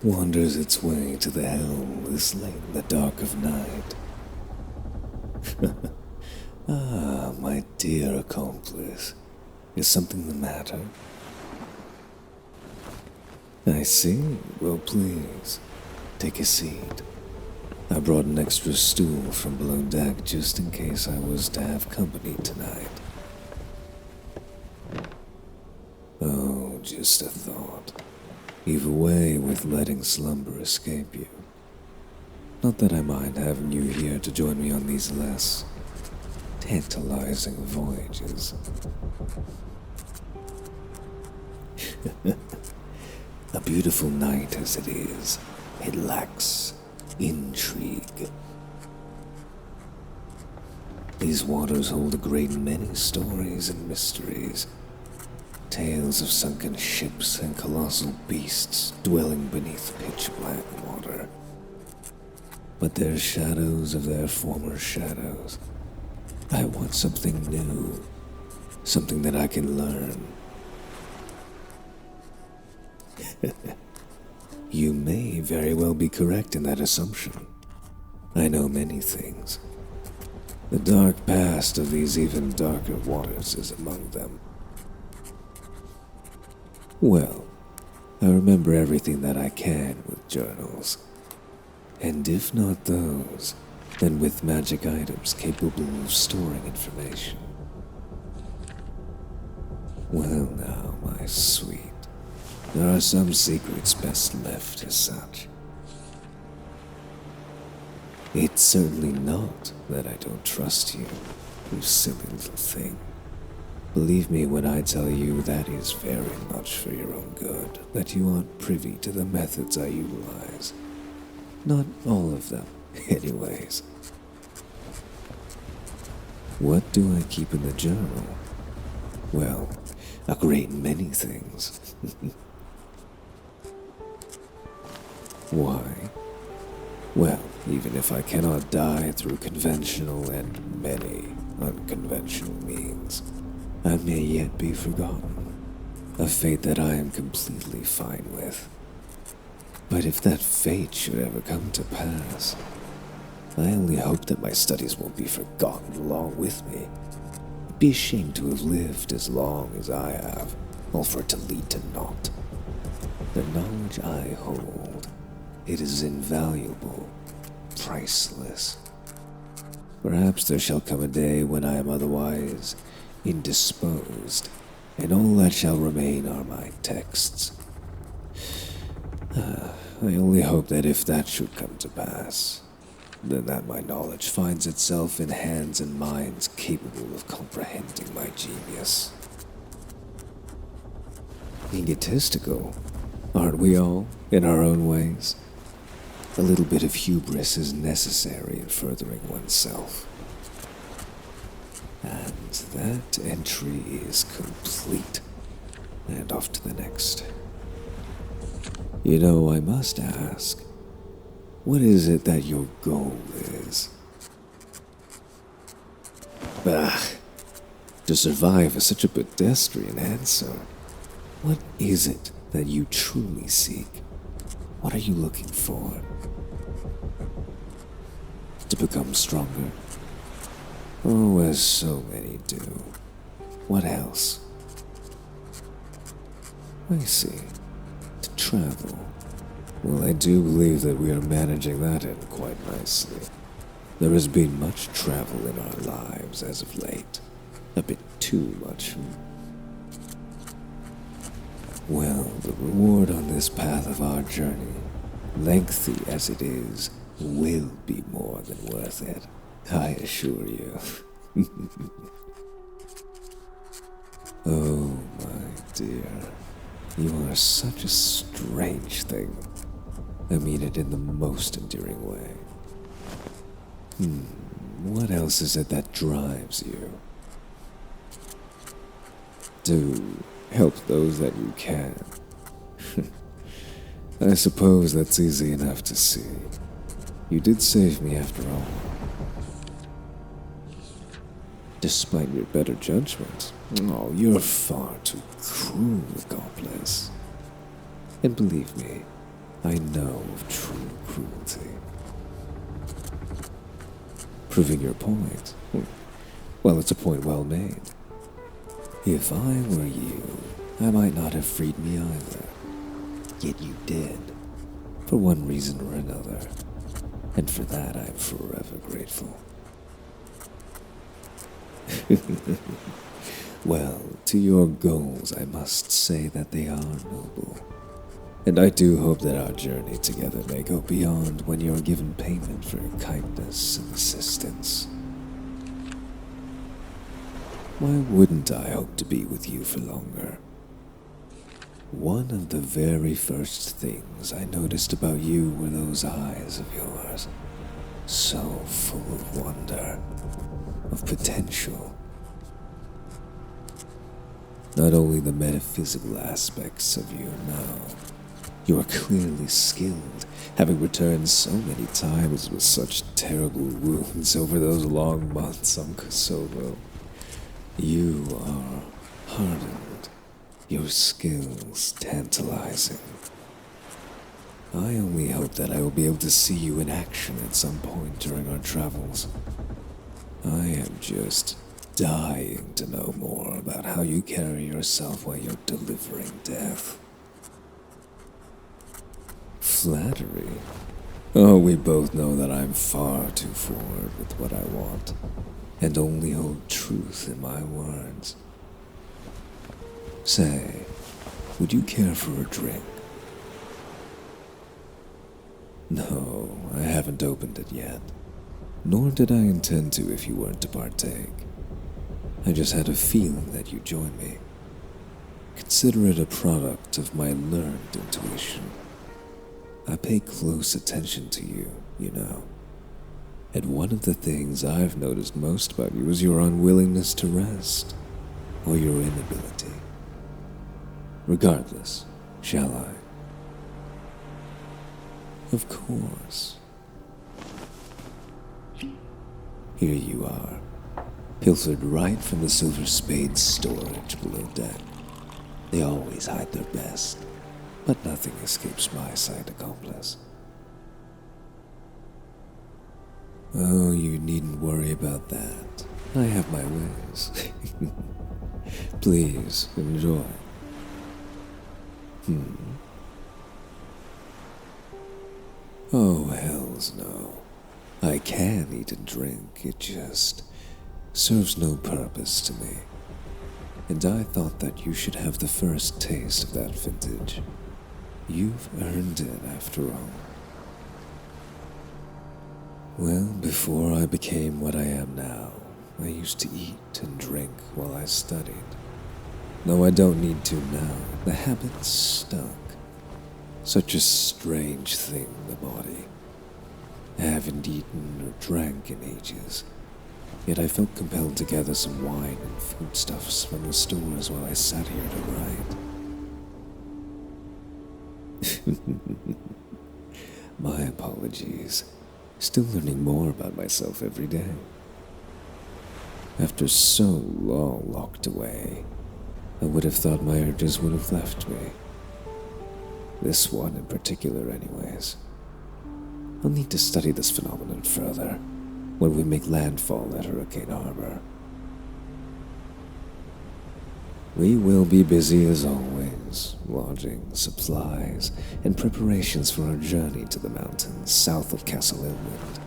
wanders its way to the helm this late in the dark of night. Ah, my dear accomplice, is something the matter? I see. Well, please, take a seat. I brought an extra stool from below deck just in case I was to have company tonight. Oh, just a thought. You've a way with letting slumber escape you. Not that I mind having you here to join me on these less tantalizing voyages. A beautiful night as it is, it lacks intrigue. These waters hold a great many stories and mysteries. Tales of sunken ships and colossal beasts dwelling beneath pitch-black water. But they're shadows of their former shadows. I want something new, something that I can learn. You may very well be correct in that assumption. I know many things. The dark past of these even darker waters is among them. Well, I remember everything that I can with journals. And if not those, then with magic items capable of storing information. Well now, my sweet, there are some secrets best left as such. It's certainly not that I don't trust you, you silly little thing. Believe me when I tell you that is very much for your own good, that you aren't privy to the methods I utilize. Not all of them, anyways. What do I keep in the journal? Well, a great many things. Why? Well, even if I cannot die through conventional and many unconventional means, I may yet be forgotten, a fate that I am completely fine with. But if that fate should ever come to pass, I only hope that my studies won't be forgotten along with me. I'd be ashamed to have lived as long as I have, all for it to lead to naught. The knowledge I hold, it is invaluable, priceless. Perhaps there shall come a day when I am otherwise indisposed, and all that shall remain are my texts. I only hope that if that should come to pass, then that my knowledge finds itself in hands and minds capable of comprehending my genius. Egotistical, aren't we all, in our own ways? A little bit of hubris is necessary in furthering oneself. And that entry is complete, and off to the next. You know, I must ask, what is it that your goal is? Bah, to survive is such a pedestrian answer. What is it that you truly seek? What are you looking for? To become stronger? Oh, as so many do. What else? I see. To travel. Well, I do believe that we are managing that in quite nicely. There has been much travel in our lives as of late. A bit too much. Well, the reward on this path of our journey, lengthy as it is, will be more than worth it. I assure you. Oh, my dear. You are such a strange thing. I mean it in the most endearing way. What else is it that drives you? To help those that you can. I suppose that's easy enough to see. You did save me after all. Despite your better judgment. Oh, you're far too cruel, accomplice. And believe me, I know of true cruelty. Proving your point? Well, it's a point well made. If I were you, I might not have freed me either. Yet you did, for one reason or another, and for that I'm forever grateful. Well, to your goals, I must say that they are noble. And I do hope that our journey together may go beyond when you're given payment for your kindness and assistance. Why wouldn't I hope to be with you for longer? One of the very first things I noticed about you were those eyes of yours, so full of wonder, of potential. Not only the metaphysical aspects of you now, you are clearly skilled, having returned so many times with such terrible wounds over those long months on Kosovo. You are hardened, your skills tantalizing. I only hope that I will be able to see you in action at some point during our travels. I am just dying to know more about how you carry yourself while you're delivering death. Flattery? Oh, we both know that I'm far too forward with what I want, and only hold truth in my words. Say, would you care for a drink? No, I haven't opened it yet, nor did I intend to if you weren't to partake. I just had a feeling that you'd join me. Consider it a product of my learned intuition. I pay close attention to you, you know. And one of the things I've noticed most about you is your unwillingness to rest, or your inability. Regardless, shall I? Of course. Here you are, pilfered right from the Silver Spade's storage below deck. They always hide their best, but nothing escapes my sight, accomplice. Oh, you needn't worry about that. I have my ways. Please, enjoy. Oh, hells no. I can eat and drink, it just serves no purpose to me. And I thought that you should have the first taste of that vintage. You've earned it, after all. Well, before I became what I am now, I used to eat and drink while I studied. Though I don't need to now, the habit stuck. Such a strange thing, the body. I haven't eaten or drank in ages, yet I felt compelled to gather some wine and foodstuffs from the stores while I sat here to write. My apologies. Still learning more about myself every day. After so long locked away, I would have thought my urges would have left me. This one in particular, anyways. I'll need to study this phenomenon further when we make landfall at Hurricane Harbor. We will be busy as always, lodging, supplies, and preparations for our journey to the mountains south of Castle Inland.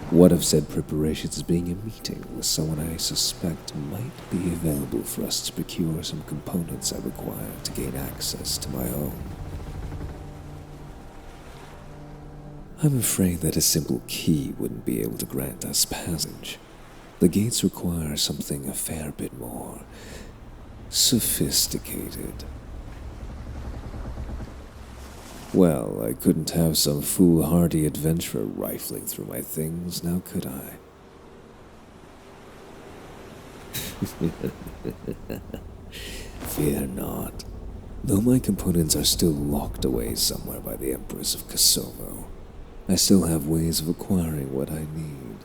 One of said preparations is being a meeting with someone I suspect might be available for us to procure some components I require to gain access to my home. I'm afraid that a simple key wouldn't be able to grant us passage. The gates require something a fair bit more sophisticated. Well, I couldn't have some foolhardy adventurer rifling through my things, now could I? Fear not. Though my components are still locked away somewhere by the Empress of Kosovo, I still have ways of acquiring what I need.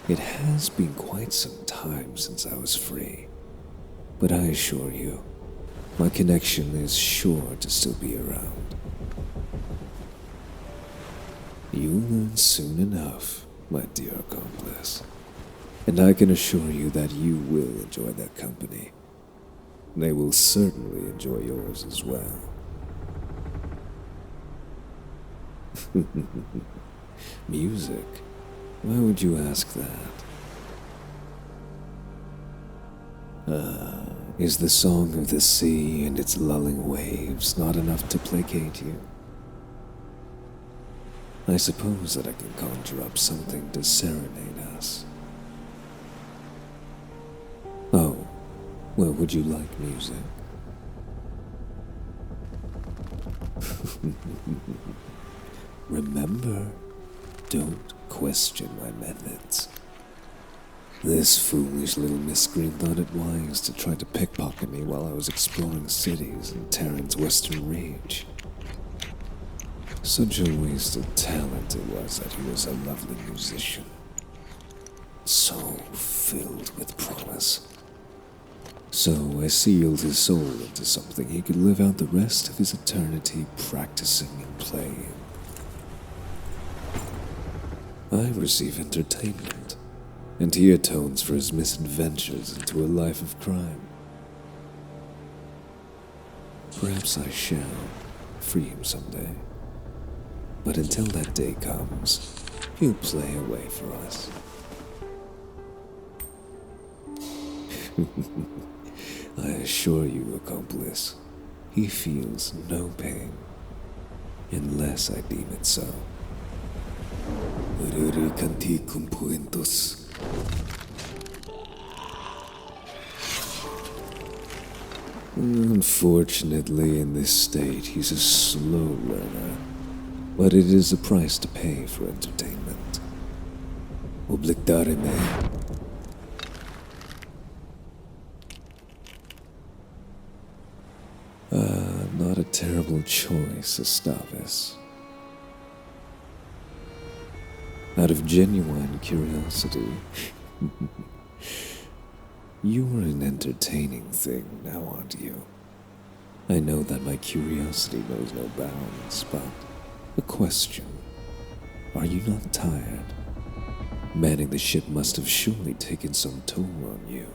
It has been quite some time since I was free, but I assure you, my connection is sure to still be around. You'll learn soon enough, my dear accomplice, and I can assure you that you will enjoy their company. They will certainly enjoy yours as well. Music? Why would you ask that? Is the song of the sea and its lulling waves not enough to placate you? I suppose that I can conjure up something to serenade us. Oh, well, would you like music? Remember, don't question my methods. This foolish little miscreant thought it wise to try to pickpocket me while I was exploring cities in Terran's western reach. Such a waste of talent it was that he was a lovely musician. So filled with promise. So I sealed his soul into something he could live out the rest of his eternity practicing and playing. I receive entertainment, and he atones for his misadventures into a life of crime. Perhaps I shall free him someday. But until that day comes, he'll play away for us. I assure you, accomplice, he feels no pain, unless I deem it so. Unfortunately, in this state, he's a slow learner, but it is a price to pay for entertainment. Obligdareme. Not a terrible choice, Estavis. Out of genuine curiosity, you are an entertaining thing now, aren't you? I know that my curiosity knows no bounds, but a question. Are you not tired? Manning the ship must have surely taken some toll on you.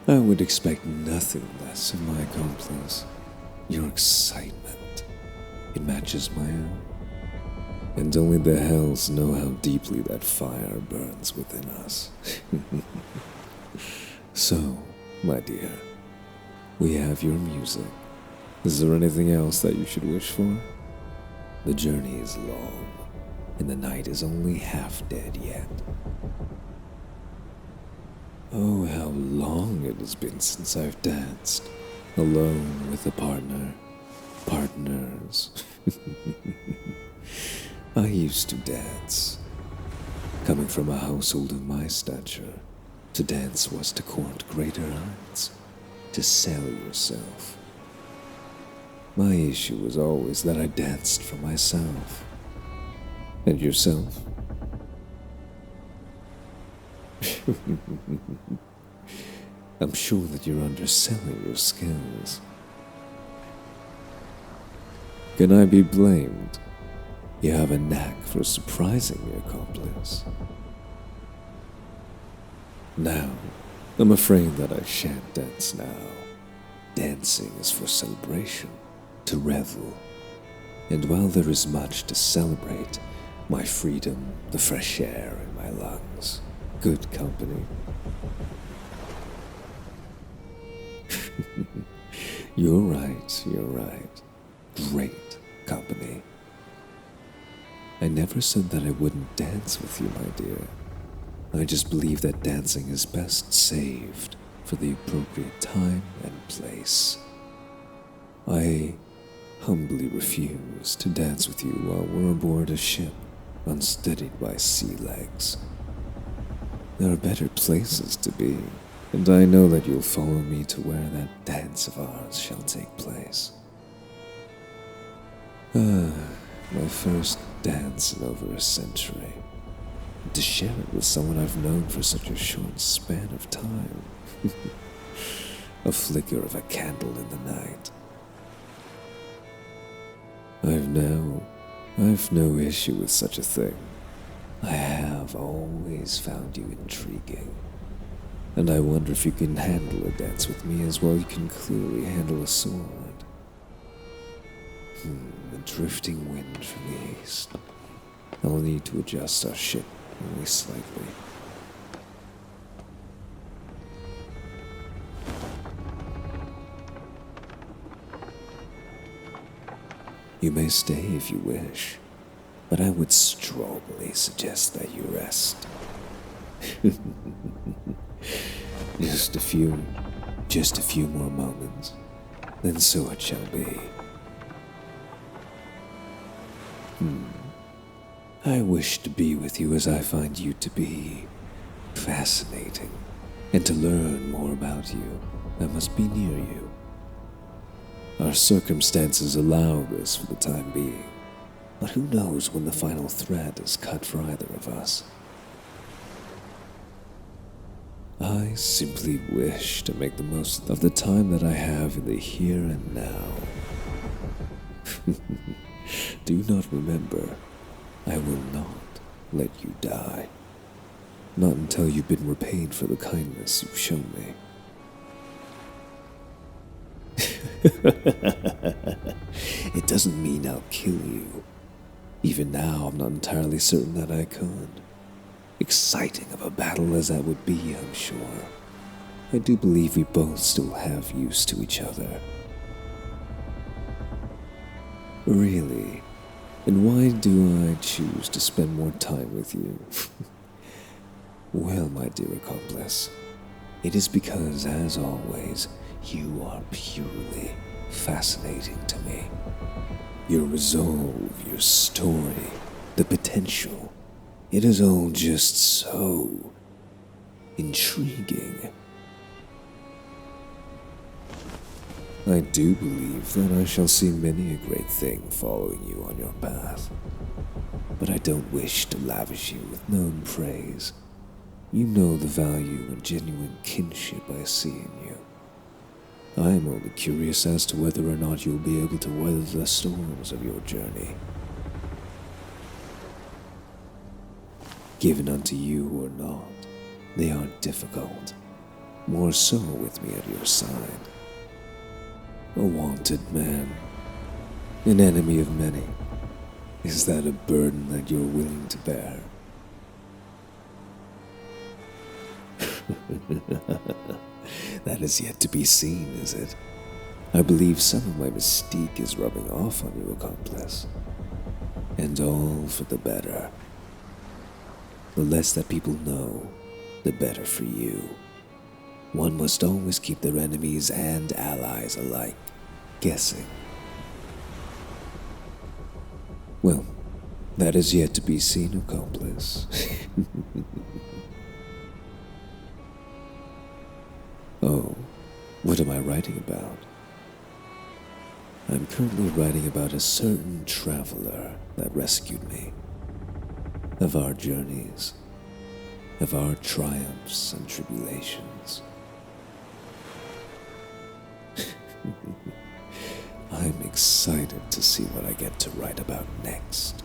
I would expect nothing less of my accomplice. Your excitement. It matches my own. And only the hells know how deeply that fire burns within us. So, my dear, we have your music. Is there anything else that you should wish for? The journey is long, and the night is only half dead yet. Oh, how long it has been since I've danced, alone with a partner. Partners. I used to dance. Coming from a household of my stature, to dance was to court greater heights, to sell yourself. My issue was always that I danced for myself. And yourself? I'm sure that you're underselling your skills. Can I be blamed? You have a knack for surprising your accomplice. Now, I'm afraid that I shan't dance now. Dancing is for celebration, to revel. And while there is much to celebrate, my freedom, the fresh air in my lungs, good company. You're right. Great company. I never said that I wouldn't dance with you, my dear. I just believe that dancing is best saved for the appropriate time and place. I humbly refuse to dance with you while we're aboard a ship, unsteadied by sea legs. There are better places to be, and I know that you'll follow me to where that dance of ours shall take place. My first dance in over a century. To share it with someone I've known for such a short span of time. A flicker of a candle in the night. I've no issue with such a thing. I have always found you intriguing. And I wonder if you can handle a dance with me as well you can clearly handle a sword. A drifting wind from the east. I'll need to adjust our ship only slightly. You may stay if you wish, but I would strongly suggest that you rest. Just a few more moments, then so it shall be. I wish to be with you as I find you to be fascinating, and to learn more about you, I must be near you. Our circumstances allow this for the time being, but who knows when the final thread is cut for either of us. I simply wish to make the most of the time that I have in the here and now. Do not remember, I will not let you die. Not until you've been repaid for the kindness you've shown me. It doesn't mean I'll kill you. Even now, I'm not entirely certain that I could. Exciting of a battle as that would be, I'm sure. I do believe we both still have use to each other. Really? And why do I choose to spend more time with you? Well, my dear accomplice, it is because, as always, you are purely fascinating to me. Your resolve, your story, the potential, it is all just so intriguing. I do believe that I shall see many a great thing following you on your path, but I don't wish to lavish you with known praise. You know the value and genuine kinship I see in you. I am only curious as to whether or not you'll be able to weather the storms of your journey. Given unto you or not, they are difficult, more so with me at your side. A wanted man, an enemy of many. Is that a burden that you're willing to bear? That is yet to be seen, is it? I believe some of my mystique is rubbing off on you, accomplice. And all for the better. The less that people know, the better for you. One must always keep their enemies and allies alike guessing. Well, that is yet to be seen, accomplice. Oh, what am I writing about? I'm currently writing about a certain traveler that rescued me. Of our journeys, of our triumphs and tribulations. I'm excited to see what I get to write about next.